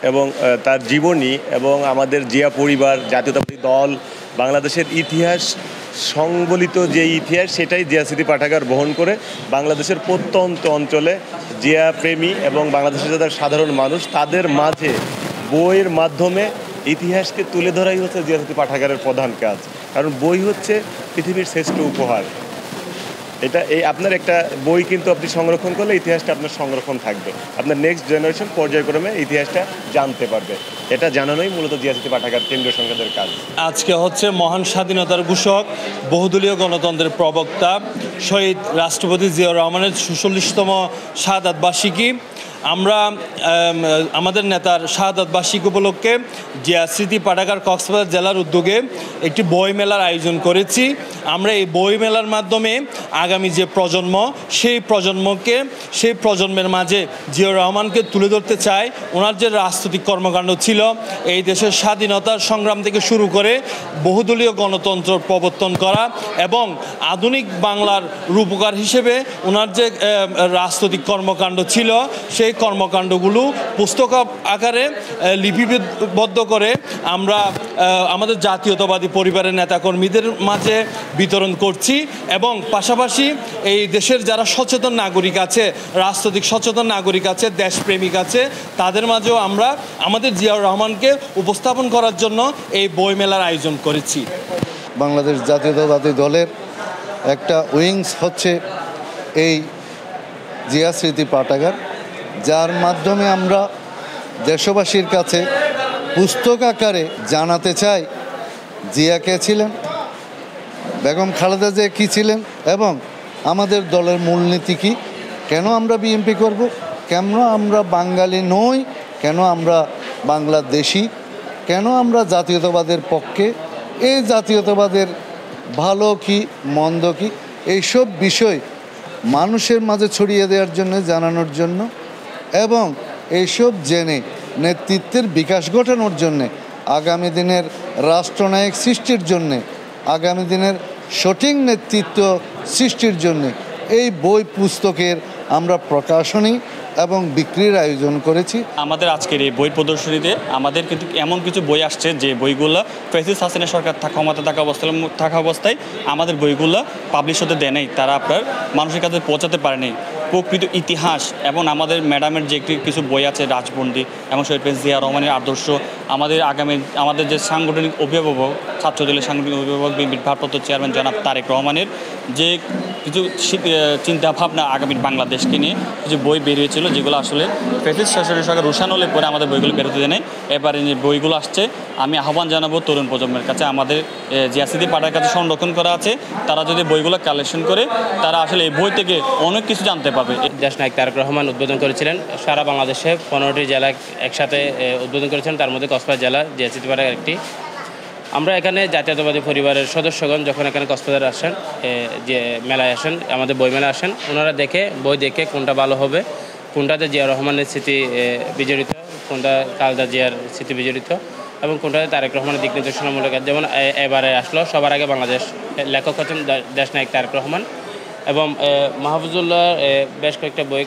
এবং তার জীবনী এবং আমাদের জিয়া পরিবার, জাতীয়তাবাদী দল, বাংলাদেশের ইতিহাস সংবলিত যে ইতিহাস সেটাই জিয়া স্মৃতি পাঠাগার বহন করে বাংলাদেশের প্রত্যন্ত অঞ্চলে জিয়া প্রেমী এবং বাংলাদেশের যারা সাধারণ মানুষ তাদের মাঝে বইয়ের মাধ্যমে ইতিহাসকে তুলে ধরাই হচ্ছে জিয়া স্মৃতি পাঠাগারের প্রধান কাজ। কারণ বই হচ্ছে পৃথিবীর শ্রেষ্ঠ উপহার। এটা আপনার একটা বই কিন্তু আপনি সংরক্ষণ করলে ইতিহাসটা আপনার সংরক্ষণ থাকবে, আপনার নেক্সট জেনারেশন পর্যায়ক্রমে ইতিহাসটা জানতে পারবে। এটা জানানোই মূলত জিয়া স্মৃতি পাঠাগার কেন্দ্রীয় সংসদের কাজ। আজকে হচ্ছে মহান স্বাধীনতার ঘোষক, বহুদলীয় গণতন্ত্রের প্রবক্তা শহীদ রাষ্ট্রপতি জিয়াউর রহমানের ৪৬তম শাহাদাত বার্ষিকী। আমরা আমাদের নেতার শাহাদাত বার্ষিকী উপলক্ষে জিয়া স্মৃতি পাঠাগার কক্সবাজার জেলার উদ্যোগে একটি বই মেলার আয়োজন করেছি। আমরা এই বই মেলার মাধ্যমে আগামী যে প্রজন্ম, সেই প্রজন্মের মাঝে জিয়াউর রহমানকে তুলে ধরতে চাই। ওনার যে রাজনৈতিক কর্মকাণ্ড ছিল, এই দেশের স্বাধীনতার সংগ্রাম থেকে শুরু করে বহুদলীয় গণতন্ত্র প্রবর্তন করা এবং আধুনিক বাংলার রূপকার হিসেবে ওনার যে রাজনৈতিক কর্মকাণ্ড ছিল, সেই কর্মকাণ্ডগুলো পুস্তক আকারে লিপিবদ্ধ করে আমরা আমাদের জাতীয়তাবাদী পরিবারের নেতাকর্মীদের মাঝে বিতরণ করছি। এবং পাশাপাশি এই দেশের যারা সচেতন নাগরিক আছে, রাজনৈতিক সচেতন নাগরিক আছে, দেশপ্রেমিক আছে, তাদের মাঝেও আমরা আমাদের জিয়াউর রহমানকে উপস্থাপন করার জন্য এই বইমেলার আয়োজন করেছি। বাংলাদেশ জাতীয়তাবাদী দলের একটা উইংস হচ্ছে এই জিয়া স্মৃতি পাঠাগার, যার মাধ্যমে আমরা দেশবাসীর কাছে পুস্তক আকারে জানাতে চাই জিয়া কে ছিলেন, বেগম খালেদা জিয়া কী ছিলেন এবং আমাদের দলের মূলনীতি কী, কেন আমরা বিএনপি করব, কেন আমরা বাঙালি নই, কেন আমরা বাংলাদেশি, কেন আমরা জাতীয়তাবাদের পক্ষে, এই জাতীয়তাবাদের ভালো কি মন্দ কি, এইসব বিষয় মানুষের মাঝে ছড়িয়ে দেওয়ার জন্য, জানানোর জন্য এবং এইসব জেনে নেতৃত্বের বিকাশ ঘটানোর জন্যে, আগামী দিনের রাষ্ট্রনায়ক সৃষ্টির জন্যে, আগামী দিনের সঠিক নেতৃত্ব সৃষ্টির জন্যে এই বই পুস্তকের আমরা প্রকাশনী এবং বিক্রির আয়োজন করেছি। আমাদের আজকের এই বই প্রদর্শনীতে আমাদের কিন্তু এমন কিছু বই আসছে যে বইগুলো ফ্যাসিস্ট হাসিনা সরকার ক্ষমতা থাকা অবস্থায় আমাদের বইগুলো পাবলিশ হতে দেয় নাই, তারা আপনার মানুষের কাছে পৌঁছাতে পারেনি। প্রকৃত ইতিহাস এবং আমাদের ম্যাডামের যে কিছু বই আছে, রাজবন্দী এবং শহীদ প্রেসিডেন্ট জিয়া রহমানের আদর্শ, আমাদের যে সাংগঠনিক অভিভাবক, ছাত্রদলের সাংগঠনিক অভিভাবক, বিএনপির ভারপ্রাপ্ত চেয়ারম্যান জনাব তারেক রহমানের যে কিছু চিন্তাভাবনা আগামী বাংলাদেশকে নিয়ে কিছু বই বেরিয়েছিল, যেগুলো আসলে ফ্যাসিস্ট শাসনের সরকার রুশান হলে পরে আমাদের বইগুলো বেরোতে দেয় নাই। এবারে যে বইগুলো আসছে, আমি আহ্বান জানাবো তরুণ প্রজন্মের কাছে, আমাদের জিয়া স্মৃতি পাঠাগারের কাছে সংরক্ষণ করা আছে, তারা যদি বইগুলো কালেকশন করে তারা আসলে এই বই থেকে অনেক কিছু জানতে পারবে। দেশনায়ক তারেক রহমান উদ্বোধন করেছিলেন, সারা বাংলাদেশে 15টি জেলা একসাথে উদ্বোধন করেছেন, তার মধ্যে কক্সবাজার জেলা জিয়া স্মৃতি পাঠাগার একটি। আমরা এখানে জাতীয়তাবাদী পরিবারের সদস্যগণ যখন এখানে কক্সবাজার আসেন, যে মেলায় আসেন, আমাদের বই মেলা আসেন, ওনারা বই দেখে কোনটা ভালো হবে, কোনটাতে জিয়া রহমানের স্মৃতি বিজড়িত, কোনটা খালেদা জিয়ার স্মৃতি বিজড়িত এবং কোনটাতে তারেক রহমানের দিক নির্দেশনামূলক। যেমন এবারে আসলো সবার আগে বাংলাদেশ লেখক হচ্ছেন দেশনায়ক তারেক রহমান এবং মাহফুজুল্লাহ বেশ কয়েকটা বই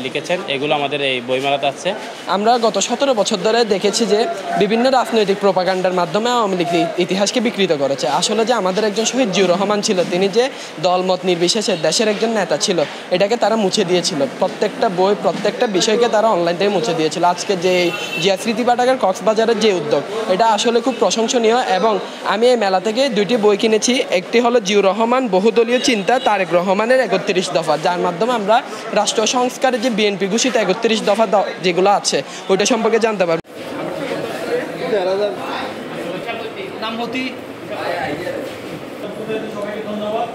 লিখেছেন, এগুলো আমাদের এই বইমেলাতে আছে। আমরা গত 17 বছর ধরে দেখেছি যে বিভিন্ন রাজনৈতিক প্রোপাগান্ডার মাধ্যমে আওয়ামী লীগ ইতিহাসকে বিকৃত করেছে। আসলে যে আমাদের একজন শহীদ জিয়াউর রহমান ছিল, তিনি যে দলমত নির্বিশেষে দেশের একজন নেতা ছিল, এটাকে তারা মুছে দিয়েছিল। প্রত্যেকটা বই, প্রত্যেকটা বিষয়কে তারা অনলাইন থেকে মুছে দিয়েছিল। আজকে যে জিয়া স্মৃতি পাঠাগার কক্সবাজারের যে উদ্যোগ, এটা আসলে খুব প্রশংসনীয় এবং আমি এই মেলা থেকে 2টি বই কিনেছি। একটি হলো জিয়াউর রহমান বহুদলীয় চিন্তা তারেক রহমানের 31 দফা, যার মাধ্যমে আমরা রাষ্ট্র সংস্কারের যে বিএনপি ঘোষিত 31 দফা যেগুলো আছে ওইটা সম্পর্কে জানতে পারবো। ধন্যবাদ।